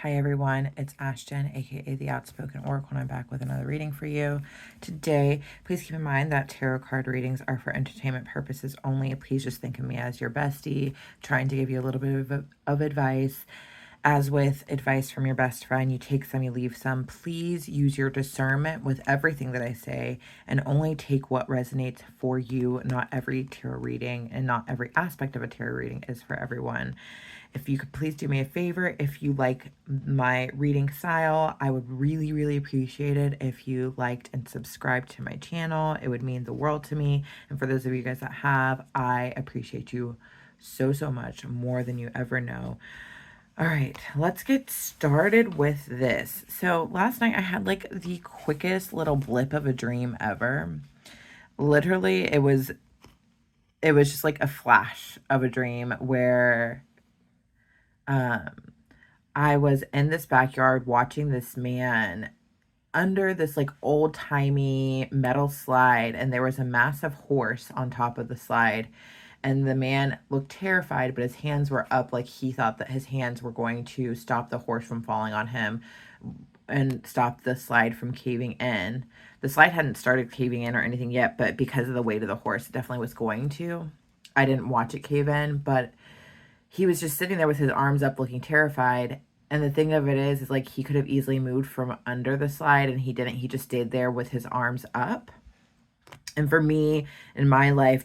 Hi everyone, it's Ashton, aka the Outspoken Oracle, and I'm back with another reading for you. Today, please keep in mind that tarot card readings are for entertainment purposes only. Please just think of me as your bestie, trying to give you a little bit of advice. As with advice from your best friend, you take some, you leave some. Please use your discernment with everything that I say and only take what resonates for you. Not every tarot reading and not every aspect of a tarot reading is for everyone. If you could please do me a favor, if you like my reading style, I would really, really appreciate it if you liked and subscribed to my channel. It would mean the world to me. And for those of you guys that have, I appreciate you so, so much, more than you ever know. All right, let's get started with this. So last night I had like the quickest little blip of a dream ever. Literally, it was just like a flash of a dream where I was in this backyard watching this man under this like old timey metal slide, and there was a massive horse on top of the slide. And the man looked terrified, but his hands were up like he thought that his hands were going to stop the horse from falling on him and stop the slide from caving in. The slide hadn't started caving in or anything yet, but because of the weight of the horse, it definitely was going to. I didn't watch it cave in, but he was just sitting there with his arms up looking terrified. And the thing of it is like he could have easily moved from under the slide, and he didn't. He just stayed there with his arms up. And for me, in my life,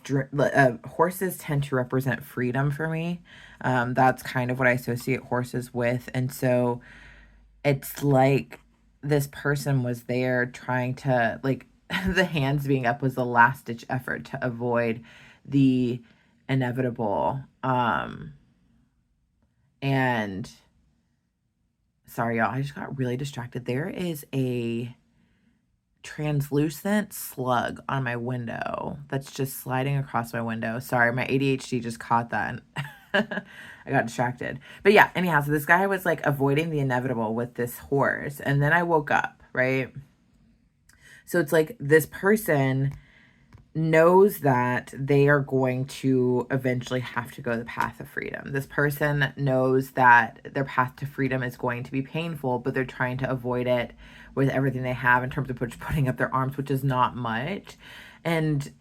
horses tend to represent freedom for me. That's kind of what I associate horses with. And so it's like this person was there trying to, like, the hands being up was the last ditch effort to avoid the inevitable. And sorry, y'all, I just got really distracted. There is a translucent slug on my window that's just sliding across my window. Sorry, my ADHD just caught that. I got distracted. But yeah, anyhow, so this guy was like avoiding the inevitable with this horse. And then I woke up, right? So it's like this person knows that they are going to eventually have to go the path of freedom. This person knows that their path to freedom is going to be painful, but they're trying to avoid it with everything they have in terms of putting up their arms, which is not much. And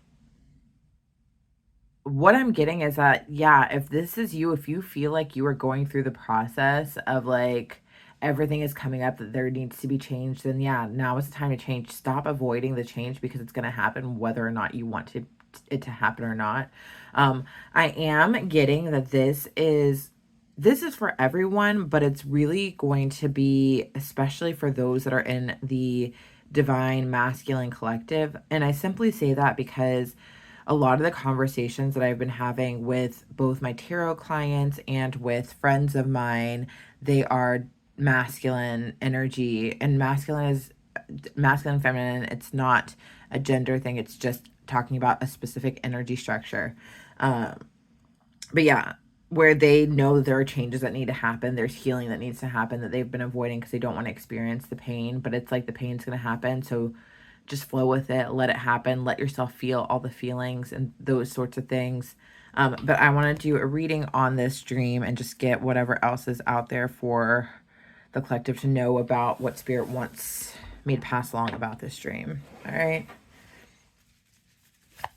what I'm getting is that, yeah, if this is you, if you feel like you are going through the process of like everything is coming up that there needs to be changed, then yeah, now is the time to change. Stop avoiding the change because it's going to happen whether or not you want it to happen or not. I am getting that this is for everyone, but it's really going to be especially for those that are in the divine masculine collective. And I simply say that because a lot of the conversations that I've been having with both my tarot clients and with friends of mine, they are masculine energy, and masculine, feminine. It's not a gender thing. It's just talking about a specific energy structure. But yeah, where they know there are changes that need to happen, there's healing that needs to happen that they've been avoiding because they don't want to experience the pain, but it's like the pain's going to happen. So just flow with it, let it happen, let yourself feel all the feelings and those sorts of things. But I want to do a reading on this dream and just get whatever else is out there for the collective to know about what spirit wants me to pass along about this dream. All right.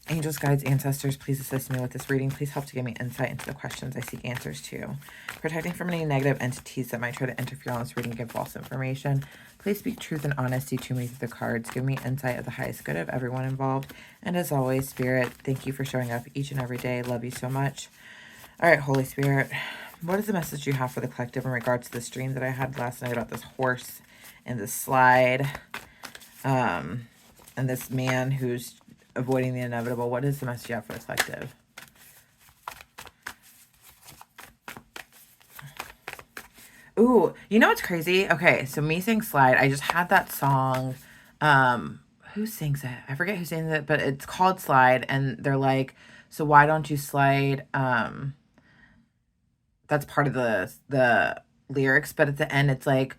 Angels, guides, ancestors, please assist me with this reading. Please help to give me insight into the questions I seek answers to. Protecting from any negative entities that might try to interfere on this reading and give false information. Please speak truth and honesty to me through the cards. Give me insight of the highest good of everyone involved. And as always, Spirit, thank you for showing up each and every day. Love you so much. All right, Holy Spirit, what is the message you have for the collective in regards to this dream that I had last night about this horse and this slide, and this man who's avoiding the inevitable? What is the message you have for the collective? Ooh, you know what's crazy? Okay, so me saying slide, I just had that song. Who sings it? I forget who sings it, but it's called Slide, and they're like, so why don't you slide? That's part of the lyrics, but at the end it's like,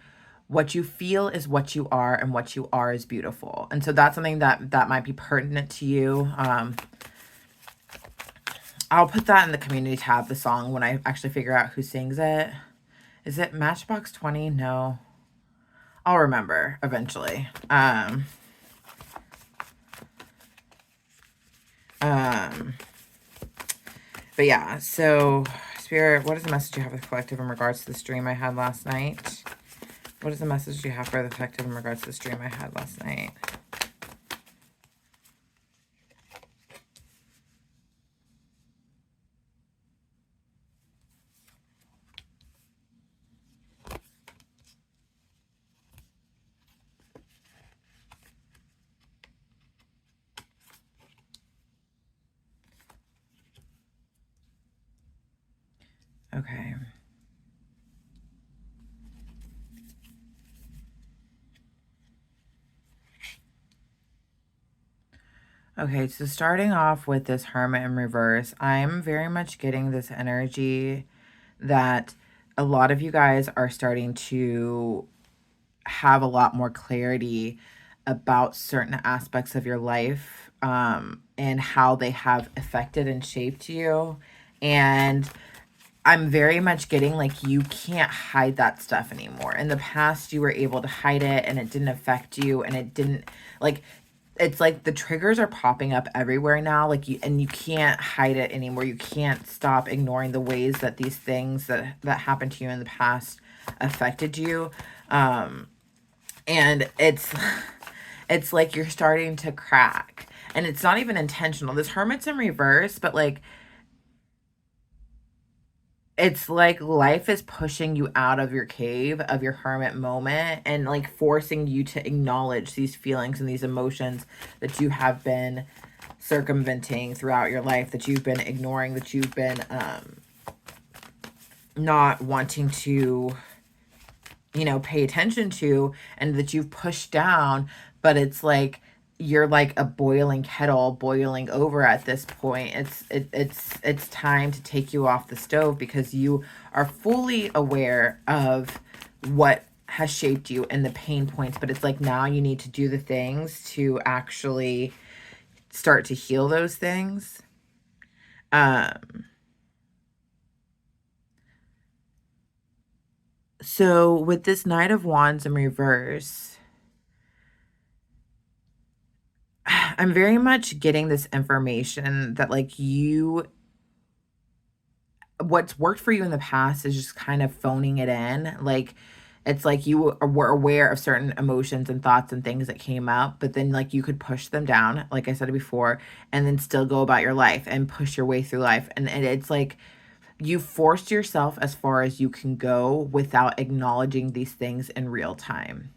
what you feel is what you are, and what you are is beautiful. And so that's something that might be pertinent to you. I'll put that in the community tab, the song, when I actually figure out who sings it. Is it Matchbox 20? No. I'll remember eventually. But yeah, so Spirit, what is the message you have for the collective in regards to the stream I had last night? What is the message you have for the collective in regards to the stream I had last night? Okay. Okay, so starting off with this Hermit in reverse, I'm very much getting this energy that a lot of you guys are starting to have a lot more clarity about certain aspects of your life, and how they have affected and shaped you. And I'm very much getting like you can't hide that stuff anymore. In the past, you were able to hide it and it didn't affect you, and it didn't, like, it's like the triggers are popping up everywhere now, like you can't hide it anymore. You can't stop ignoring the ways that these things that happened to you in the past affected you. And it's like you're starting to crack, and it's not even intentional. This Hermit's in reverse, but like it's like life is pushing you out of your cave, of your hermit moment, and like forcing you to acknowledge these feelings and these emotions that you have been circumventing throughout your life, that you've been ignoring, that you've been not wanting to, pay attention to, and that you've pushed down. But it's like you're like a boiling kettle boiling over at this point. It's time to take you off the stove, because you are fully aware of what has shaped you and the pain points. But it's like now you need to do the things to actually start to heal those things. So with this Knight of Wands in reverse, I'm very much getting this information that like what's worked for you in the past is just kind of phoning it in. Like it's like you were aware of certain emotions and thoughts and things that came up, but then like you could push them down, like I said before, and then still go about your life and push your way through life. And it's like you forced yourself as far as you can go without acknowledging these things in real time.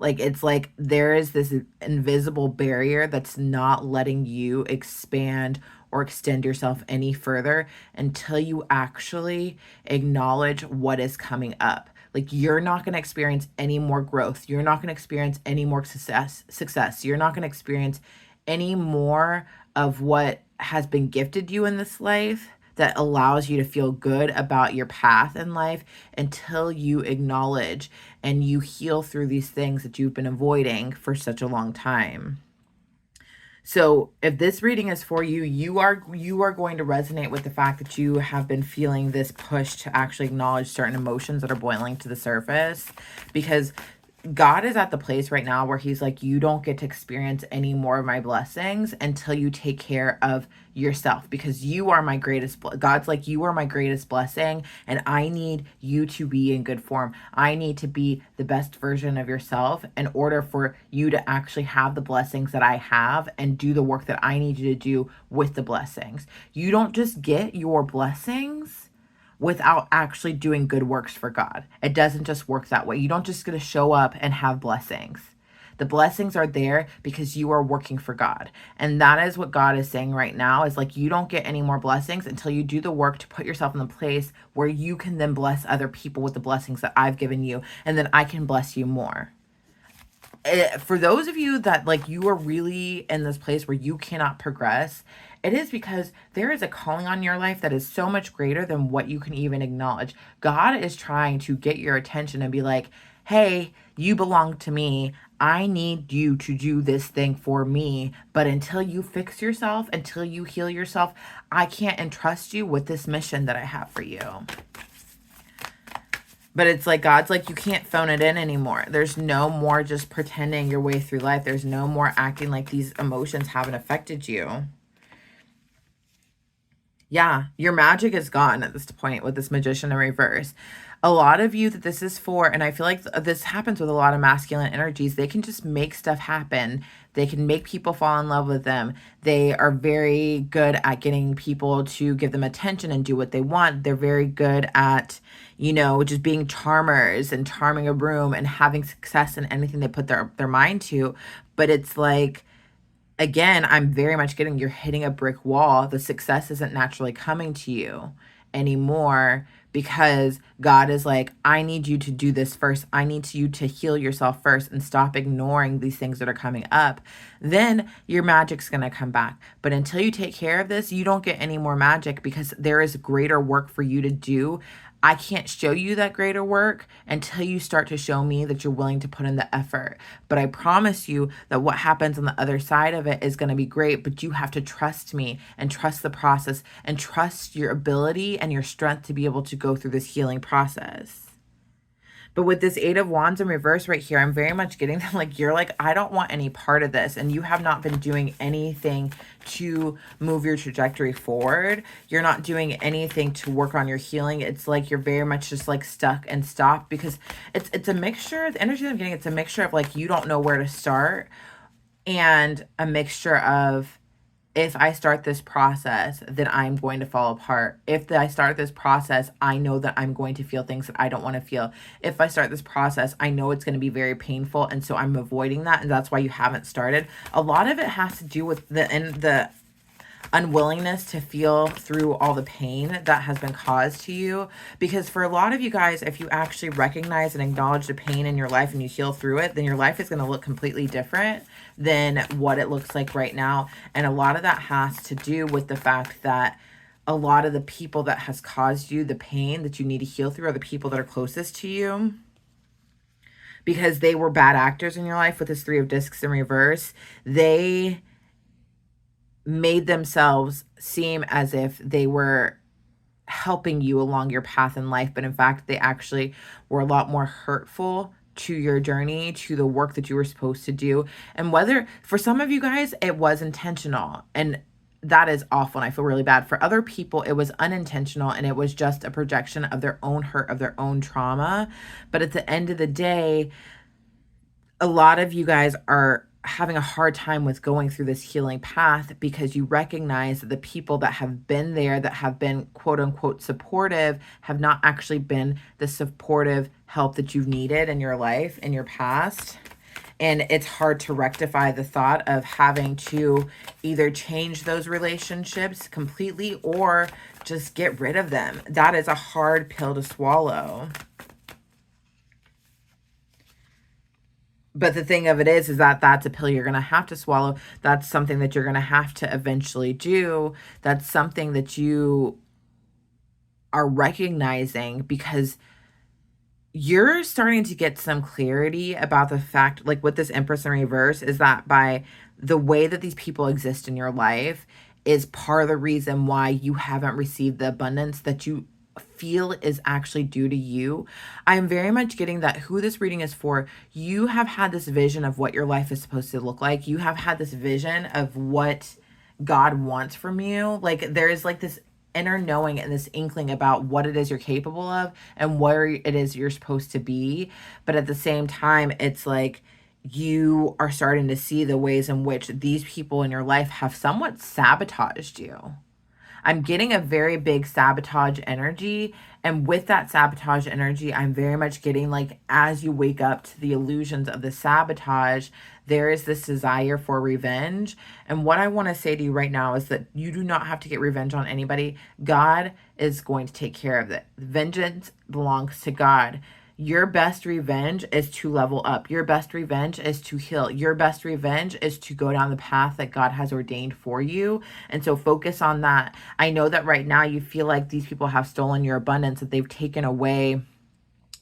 Like it's like there is this invisible barrier that's not letting you expand or extend yourself any further until you actually acknowledge what is coming up. Like you're not going to experience any more growth. You're not going to experience any more success. You're not going to experience any more of what has been gifted you in this life that allows you to feel good about your path in life until you acknowledge and you heal through these things that you've been avoiding for such a long time. So if this reading is for you, you are going to resonate with the fact that you have been feeling this push to actually acknowledge certain emotions that are boiling to the surface, because God is at the place right now where he's like, you don't get to experience any more of my blessings until you take care of yourself, because you are my greatest. God's like, you are my greatest blessing, and I need you to be in good form. I need to be the best version of yourself in order for you to actually have the blessings that I have and do the work that I need you to do with the blessings. You don't just get your blessings without actually doing good works for God. It doesn't just work that way. You don't just get to show up and have blessings. The blessings are there because you are working for God. And that is what God is saying right now, is like, you don't get any more blessings until you do the work to put yourself in the place where you can then bless other people with the blessings that I've given you, and then I can bless you more. For those of you that like you are really in this place where you cannot progress, it is because there is a calling on your life that is so much greater than what you can even acknowledge. God is trying to get your attention and be like, hey, you belong to me. I need you to do this thing for me. But until you fix yourself, until you heal yourself, I can't entrust you with this mission that I have for you. But it's like God's like, you can't phone it in anymore. There's no more just pretending your way through life. There's no more acting like these emotions haven't affected you. Yeah, your magic is gone at this point with this magician in reverse. A lot of you that this is for, and I feel like this happens with a lot of masculine energies, they can just make stuff happen. They can make people fall in love with them. They are very good at getting people to give them attention and do what they want. They're very good at, just being charmers and charming a room and having success in anything they put their mind to. But it's like, again, I'm very much getting you're hitting a brick wall. The success isn't naturally coming to you anymore because God is like, I need you to do this first. I need you to heal yourself first and stop ignoring these things that are coming up. Then your magic's going to come back. But until you take care of this, you don't get any more magic because there is greater work for you to do. I can't show you that greater work until you start to show me that you're willing to put in the effort. But I promise you that what happens on the other side of it is going to be great, but you have to trust me and trust the process and trust your ability and your strength to be able to go through this healing process. But with this Eight of Wands in reverse right here, I'm very much getting that like, you're like, I don't want any part of this. And you have not been doing anything to move your trajectory forward. You're not doing anything to work on your healing. It's like you're very much just like stuck and stopped because it's a mixture. The energy that I'm getting, it's a mixture of like, you don't know where to start, and a mixture of, if I start this process, then I'm going to fall apart. If I start this process, I know that I'm going to feel things that I don't want to feel. If I start this process, I know it's going to be very painful. And so I'm avoiding that. And that's why you haven't started. A lot of it has to do with the unwillingness to feel through all the pain that has been caused to you. Because for a lot of you guys, if you actually recognize and acknowledge the pain in your life and you heal through it, then your life is going to look completely different than what it looks like right now. And a lot of that has to do with the fact that a lot of the people that has caused you the pain that you need to heal through are the people that are closest to you, because they were bad actors in your life. With this Three of Discs in reverse, they made themselves seem as if they were helping you along your path in life, but in fact they actually were a lot more hurtful to your journey, to the work that you were supposed to do. And whether for some of you guys it was intentional, and that is awful and I feel really bad. For other people it was unintentional and it was just a projection of their own hurt, of their own trauma. But at the end of the day, a lot of you guys are having a hard time with going through this healing path because you recognize that the people that have been there, that have been quote unquote supportive, have not actually been the supportive help that you've needed in your life, in your past. And it's hard to rectify the thought of having to either change those relationships completely or just get rid of them. That is a hard pill to swallow. But the thing of it is that that's a pill you're going to have to swallow. That's something that you're going to have to eventually do. That's something that you are recognizing because you're starting to get some clarity about the fact, like with this Empress in reverse, is that by the way that these people exist in your life is part of the reason why you haven't received the abundance that you feel is actually due to you. I'm very much getting that who this reading is for, you have had this vision of what your life is supposed to look like. You have had this vision of what God wants from you. Like there's like this inner knowing and this inkling about what it is you're capable of and where it is you're supposed to be. But at the same time, it's like you are starting to see the ways in which these people in your life have somewhat sabotaged you. I'm getting a very big sabotage energy. And with that sabotage energy, I'm very much getting like, as you wake up to the illusions of the sabotage, there is this desire for revenge. And what I want to say to you right now is that you do not have to get revenge on anybody. God is going to take care of it. Vengeance belongs to God. Your best revenge is to level up. Your best revenge is to heal. Your best revenge is to go down the path that God has ordained for you. And so focus on that. I know that right now you feel like these people have stolen your abundance, that they've taken away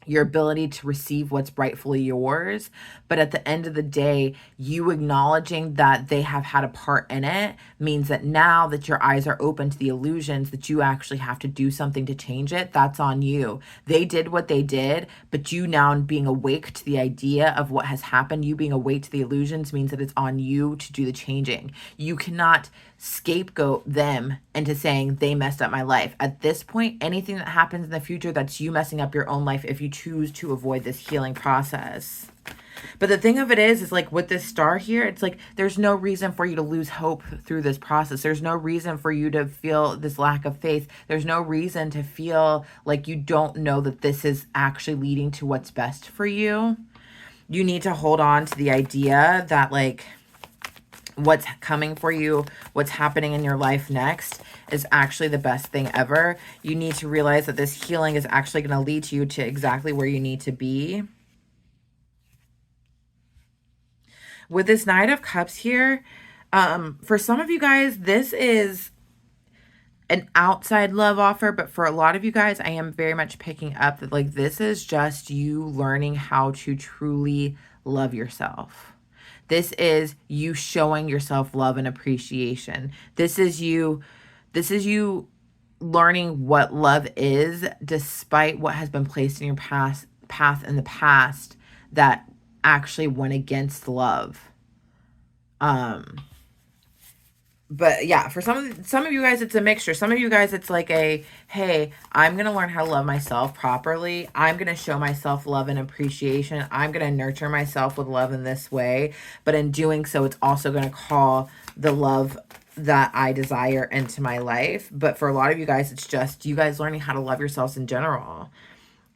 your ability to receive what's rightfully yours. But at the end of the day, you acknowledging that they have had a part in it means that now that your eyes are open to the illusions, that you actually have to do something to change it. That's on you. They did what they did, but you now being awake to the idea of what has happened, you being awake to the illusions, means that it's on you to do the changing. You cannot scapegoat them into saying they messed up my life. At this point, anything that happens in the future, that's you messing up your own life if you choose to avoid this healing process. But the thing of it is like with this star here, it's like there's no reason for you to lose hope through this process. There's no reason for you to feel this lack of faith. There's no reason to feel like you don't know that this is actually leading to what's best for you. You need to hold on to the idea that like what's coming for you, what's happening in your life next is actually the best thing ever. You need to realize that this healing is actually going to lead you to exactly where you need to be. With this Knight of Cups here, for some of you guys, this is an outside love offer, but for a lot of you guys, I am very much picking up that like this is just you learning how to truly love yourself. This is you showing yourself love and appreciation. This is you learning what love is despite what has been placed in your path in the past that actually went against love. But yeah, for some of you guys, it's a mixture. Some of you guys, it's like a, hey, I'm going to learn how to love myself properly. I'm going to show myself love and appreciation. I'm going to nurture myself with love in this way. But in doing so, it's also going to call the love that I desire into my life. But for a lot of you guys, it's just you guys learning how to love yourselves in general.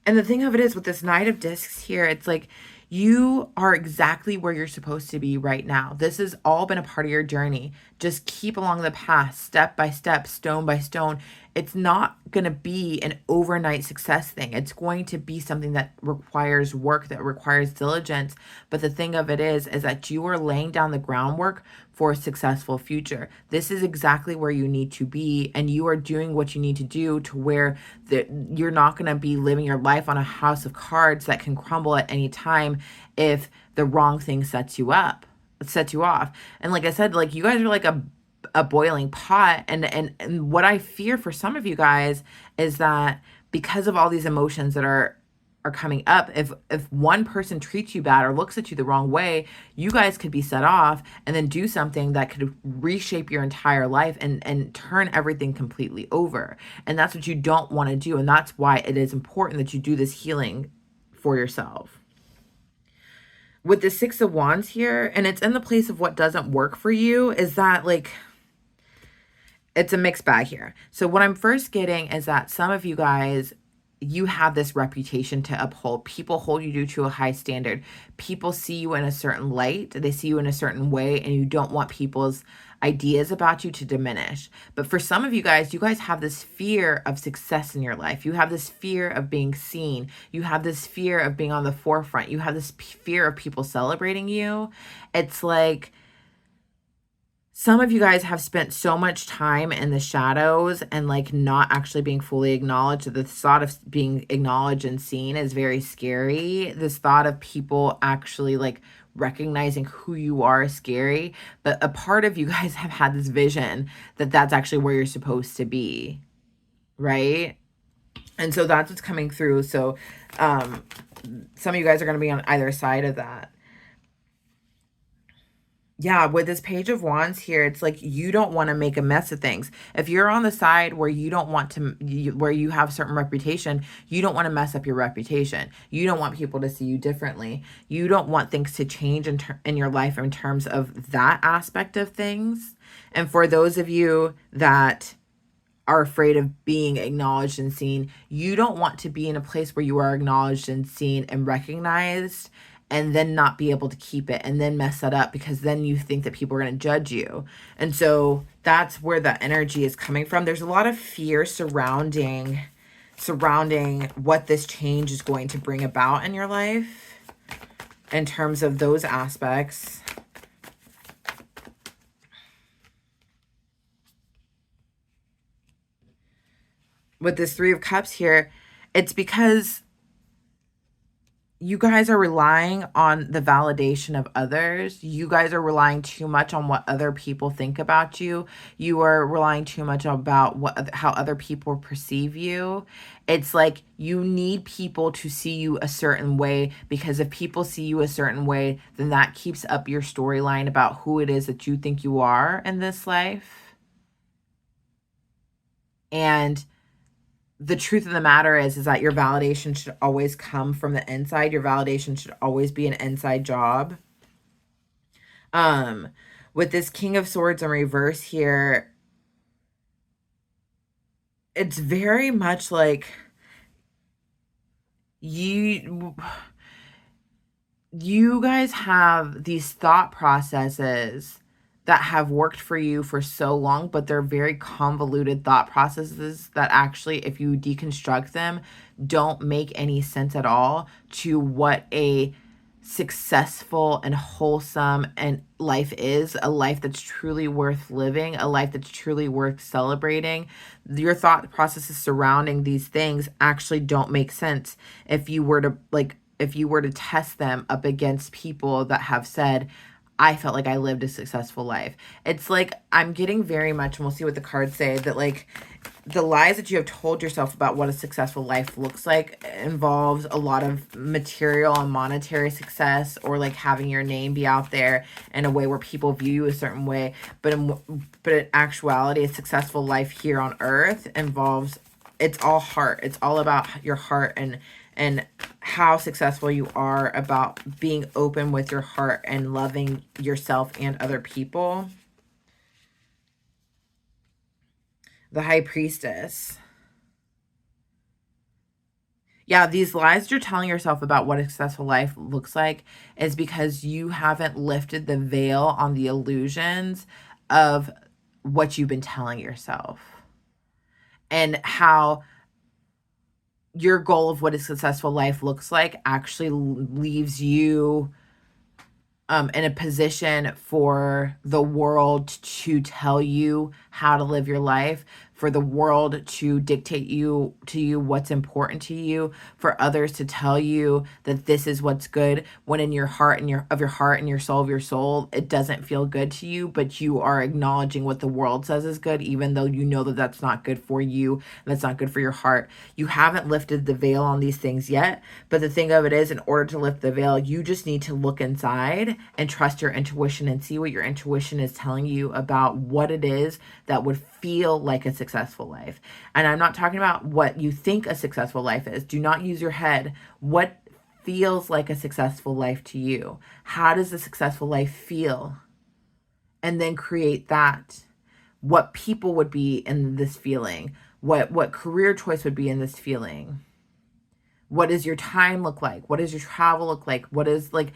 And the thing of it is with this Knight of Discs here, it's like you are exactly where you're supposed to be right now. This has all been a part of your journey. Just keep along the path, step by step, stone by stone. It's not going to be an overnight success thing. It's going to be something that requires work, that requires diligence. But the thing of it is that you are laying down the groundwork for a successful future. This is exactly where you need to be, and you are doing what you need to do to where you're not going to be living your life on a house of cards that can crumble at any time if the wrong thing sets you off. And like I said, like you guys are like a boiling pot, and what I fear for some of you guys is that because of all these emotions that are coming up, if one person treats you bad or looks at you the wrong way, you guys could be set off and then do something that could reshape your entire life and turn everything completely over. And that's what you don't want to do. And that's why it is important that you do this healing for yourself. With the Six of Wands here, and it's in the place of what doesn't work for you, is that like it's a mixed bag here. So what I'm first getting is that some of you guys, you have this reputation to uphold. People hold you to a high standard. People see you in a certain light. They see you in a certain way, and you don't want people's ideas about you to diminish. But for some of you guys have this fear of success in your life. You have this fear of being seen. You have this fear of being on the forefront. You have this fear of people celebrating you. It's like some of you guys have spent so much time in the shadows and like not actually being fully acknowledged. The thought of being acknowledged and seen is very scary. This thought of people actually like recognizing who you are is scary. But a part of you guys have had this vision that that's actually where you're supposed to be, right? And so that's what's coming through. So some of you guys are going to be on either side of that. Yeah, with this Page of Wands here, it's like you don't want to make a mess of things. If you're on the side where you don't want to, where you have certain reputation, you don't want to mess up your reputation. You don't want people to see you differently. You don't want things to change in your life in terms of that aspect of things. And for those of you that are afraid of being acknowledged and seen, you don't want to be in a place where you are acknowledged and seen and recognized and then not be able to keep it and then mess that up because then you think that people are going to judge you. And so that's where the energy is coming from. There's a lot of fear surrounding what this change is going to bring about in your life in terms of those aspects. With this Three of Cups here, it's because you guys are relying on the validation of others. You guys are relying too much on what other people think about you. You are relying too much about how other people perceive you. It's like you need people to see you a certain way, because if people see you a certain way, then that keeps up your storyline about who it is that you think you are in this life. And the truth of the matter is that your validation should always come from the inside. Your validation should always be an inside job. Um, with this King of Swords in reverse here, it's very much like you you guys have these thought processes that have worked for you for so long, but they're very convoluted thought processes that actually, if you deconstruct them, don't make any sense at all to what a successful and wholesome and life is, a life that's truly worth living, a life that's truly worth celebrating. Your thought processes surrounding these things actually don't make sense if you were to test them up against people that have said, I felt like I lived a successful life. It's like I'm getting very much, and we'll see what the cards say, that like the lies that you have told yourself about what a successful life looks like involves a lot of material and monetary success, or like having your name be out there in a way where people view you a certain way. But in actuality, a successful life here on earth involves, it's all heart. It's all about your heart, and how successful you are about being open with your heart and loving yourself and other people. The High Priestess. Yeah, these lies you're telling yourself about what a successful life looks like is because you haven't lifted the veil on the illusions of what you've been telling yourself, and how your goal of what a successful life looks like actually leaves you in a position for the world to tell you how to live your life, for the world to dictate to you what's important to you, for others to tell you that this is what's good, when in your heart and your heart and your soul, it doesn't feel good to you, but you are acknowledging what the world says is good, even though you know that that's not good for you and that's not good for your heart. You haven't lifted the veil on these things yet, but the thing of it is, in order to lift the veil, you just need to look inside and trust your intuition and see what your intuition is telling you about what it is that would feel like a successful life. And I'm not talking about what you think a successful life is. Do not use your head. What feels like a successful life to you? How does a successful life feel? And then create that. What people would be in this feeling? What career choice would be in this feeling? What does your time look like? What does your travel look like? What is, like,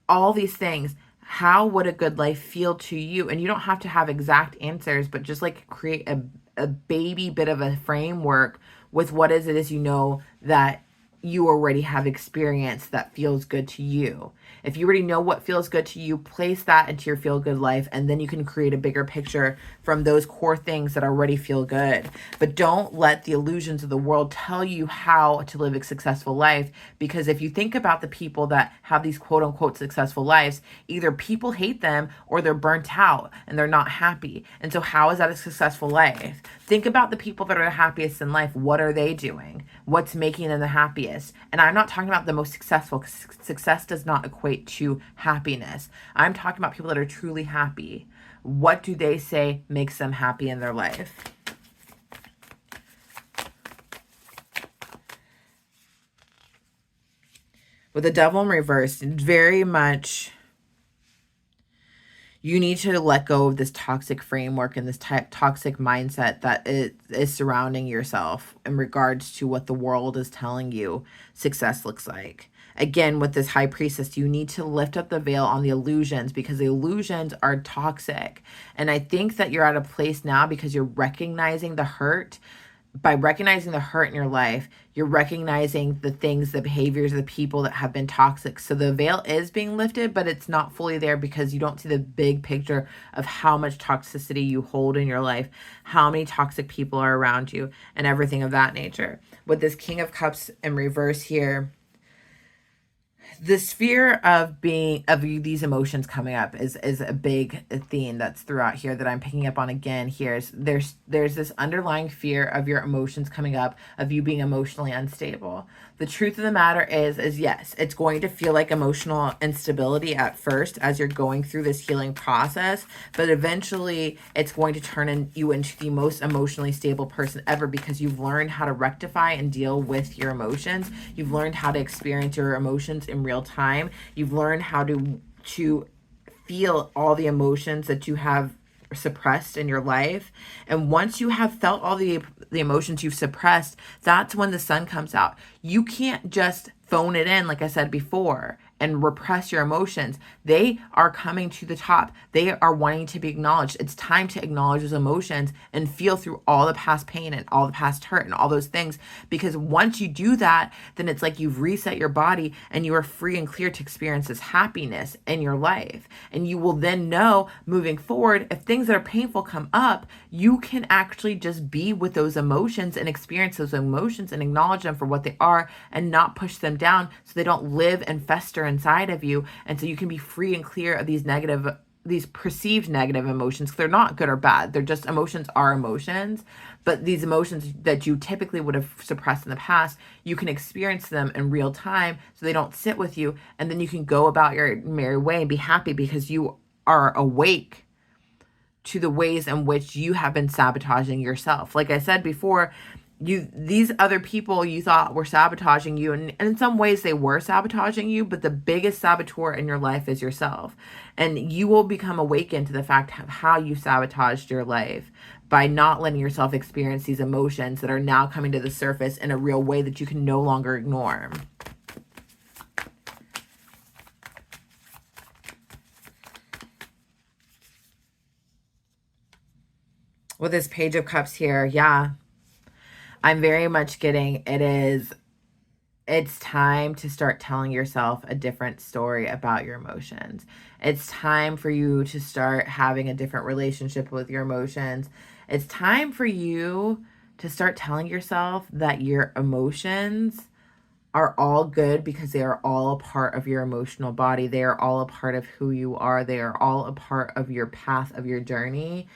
all these things? How would a good life feel to you? And you don't have to have exact answers, but just like create a baby bit of a framework with what is it is, you know, that you already have experienced that feels good to you. If you already know what feels good to you, place that into your feel good life, and then you can create a bigger picture from those core things that already feel good. But don't let the illusions of the world tell you how to live a successful life, because if you think about the people that have these quote unquote successful lives, either people hate them or they're burnt out and they're not happy. And so how is that a successful life? Think about the people that are the happiest in life. What are they doing? What's making them the happiest? And I'm not talking about the most successful, because success does not equate to happiness. I'm talking about people that are truly happy. What do they say makes them happy in their life? With the Devil in reverse, very much you need to let go of this toxic framework and this toxic mindset that is surrounding yourself in regards to what the world is telling you success looks like. Again, with this High Priestess, you need to lift up the veil on the illusions, because the illusions are toxic. And I think that you're at a place now because you're recognizing the hurt. By recognizing the hurt in your life, you're recognizing the things, the behaviors, the people that have been toxic. So the veil is being lifted, but it's not fully there because you don't see the big picture of how much toxicity you hold in your life, how many toxic people are around you, and everything of that nature. With this King of Cups in reverse here, this fear of these emotions coming up is a big theme that's throughout here that I'm picking up on again. Here is there's this underlying fear of your emotions coming up, of you being emotionally unstable. The truth of the matter is yes, it's going to feel like emotional instability at first as you're going through this healing process, but eventually it's going to turn you into the most emotionally stable person ever, because you've learned how to rectify and deal with your emotions. You've learned how to experience your emotions in real time. You've learned how to feel all the emotions that you have suppressed in your life. And once you have felt all the emotions you've suppressed, that's when the sun comes out. You can't just phone it in, like I said before, and repress your emotions. They are coming to the top. They are wanting to be acknowledged. It's time to acknowledge those emotions and feel through all the past pain and all the past hurt and all those things. Because once you do that, then it's like you've reset your body and you are free and clear to experience this happiness in your life. And you will then know moving forward, if things that are painful come up, you can actually just be with those emotions and experience those emotions and acknowledge them for what they are, and not push them down so they don't live and fester inside of you. And so you can be free and clear of these perceived negative emotions. They're not good or bad. They're just emotions are emotions. But these emotions that you typically would have suppressed in the past, you can experience them in real time so they don't sit with you. And then you can go about your merry way and be happy because you are awake to the ways in which you have been sabotaging yourself. Like I said before, these other people you thought were sabotaging you, and in some ways they were sabotaging you, but the biggest saboteur in your life is yourself. And you will become awakened to the fact of how you sabotaged your life by not letting yourself experience these emotions that are now coming to the surface in a real way that you can no longer ignore. With this Page of Cups here, yeah, I'm very much getting it's time to start telling yourself a different story about your emotions. It's time for you to start having a different relationship with your emotions. It's time for you to start telling yourself that your emotions are all good because they are all a part of your emotional body. They are all a part of who you are. They are all a part of your path, of your journey.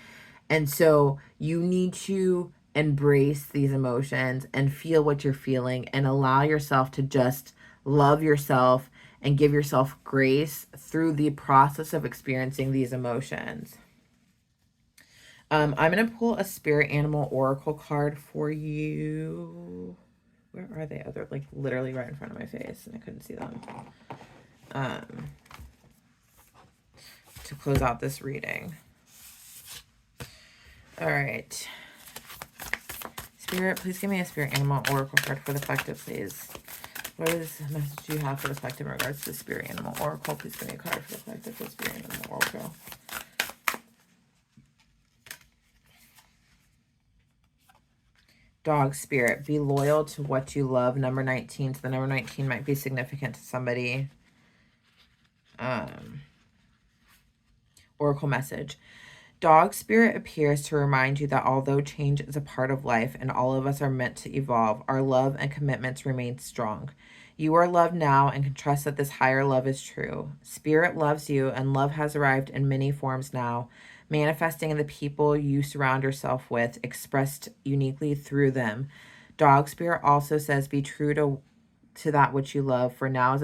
And so you need to embrace these emotions and feel what you're feeling and allow yourself to just love yourself and give yourself grace through the process of experiencing these emotions. I'm going to pull a spirit animal oracle card for you. Where are they? Oh, they're like literally right in front of my face and I couldn't see them. To close out this reading. All right. Spirit, please give me a spirit animal oracle card for the collective, please. What is the message you have for the collective in regards to the spirit animal oracle? Please give me a card for the collective for the spirit animal oracle. Dog spirit, be loyal to what you love. Number 19. So the number 19 might be significant to somebody. Oracle message. Dog spirit appears to remind you that although change is a part of life and all of us are meant to evolve, our love and commitments remain strong. You are loved now and can trust that this higher love is true. Spirit loves you, and love has arrived in many forms now, manifesting in the people you surround yourself with, expressed uniquely through them. Dog spirit also says, be true to that which you love, for now is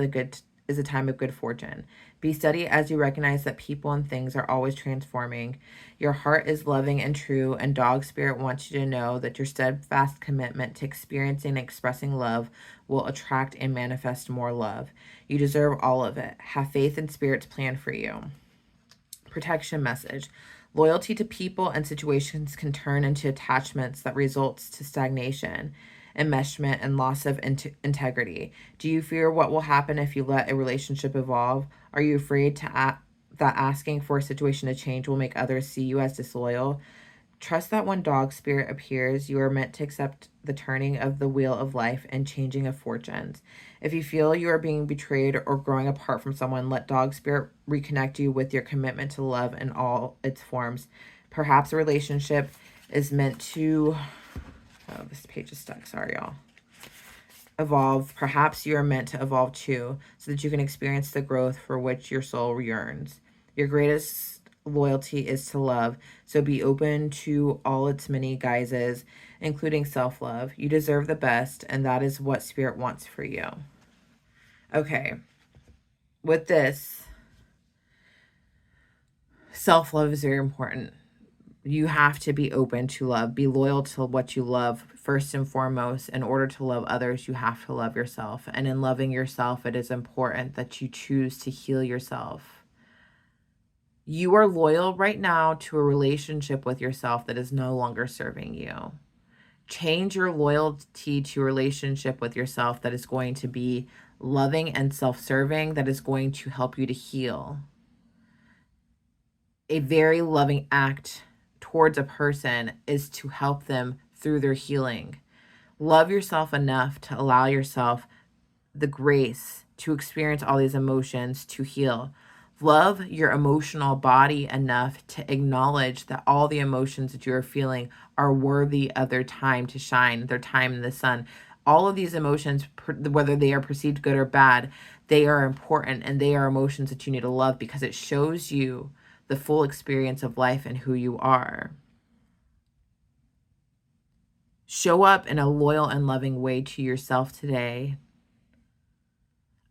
a time of good fortune. Be steady as you recognize that people and things are always transforming. Your heart is loving and true, and dog spirit wants you to know that your steadfast commitment to experiencing and expressing love will attract and manifest more love. You deserve all of it. Have faith in spirit's plan for you. Protection message. Loyalty to people and situations can turn into attachments that results to stagnation, enmeshment, and loss of integrity. Do you fear what will happen if you let a relationship evolve? Are you afraid that asking for a situation to change will make others see you as disloyal? Trust that when dog spirit appears, you are meant to accept the turning of the wheel of life and changing of fortunes. If you feel you are being betrayed or growing apart from someone, let dog spirit reconnect you with your commitment to love in all its forms. Perhaps a relationship is meant to... Oh, this page is stuck. Sorry, y'all. evolve. Perhaps you are meant to evolve too, so that you can experience the growth for which your soul yearns. Your greatest loyalty is to love, so be open to all its many guises, including self love. You deserve the best, and that is what Spirit wants for you. Okay, with this, self love is very important. You have to be open to love. Be loyal to what you love first and foremost. In order to love others, you have to love yourself. And in loving yourself, it is important that you choose to heal yourself. You are loyal right now to a relationship with yourself that is no longer serving you. Change your loyalty to a relationship with yourself that is going to be loving and self-serving, that is going to help you to heal. A very loving act towards a person is to help them through their healing. Love yourself enough to allow yourself the grace to experience all these emotions, to heal. Love your emotional body enough to acknowledge that all the emotions that you are feeling are worthy of their time to shine, their time in the sun. All of these emotions, whether they are perceived good or bad, they are important, and they are emotions that you need to love because it shows you the full experience of life and who you are. Show up in a loyal and loving way to yourself today.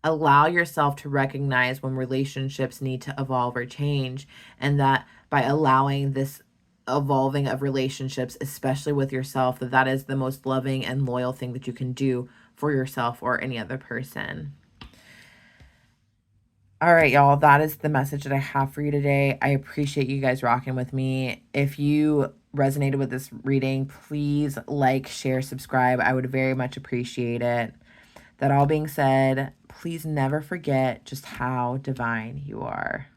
Allow yourself to recognize when relationships need to evolve or change, and that by allowing this evolving of relationships, especially with yourself, that is the most loving and loyal thing that you can do for yourself or any other person. All right, y'all, that is the message that I have for you today. I appreciate you guys rocking with me. If you resonated with this reading, please like, share, subscribe. I would very much appreciate it. That all being said, please never forget just how divine you are.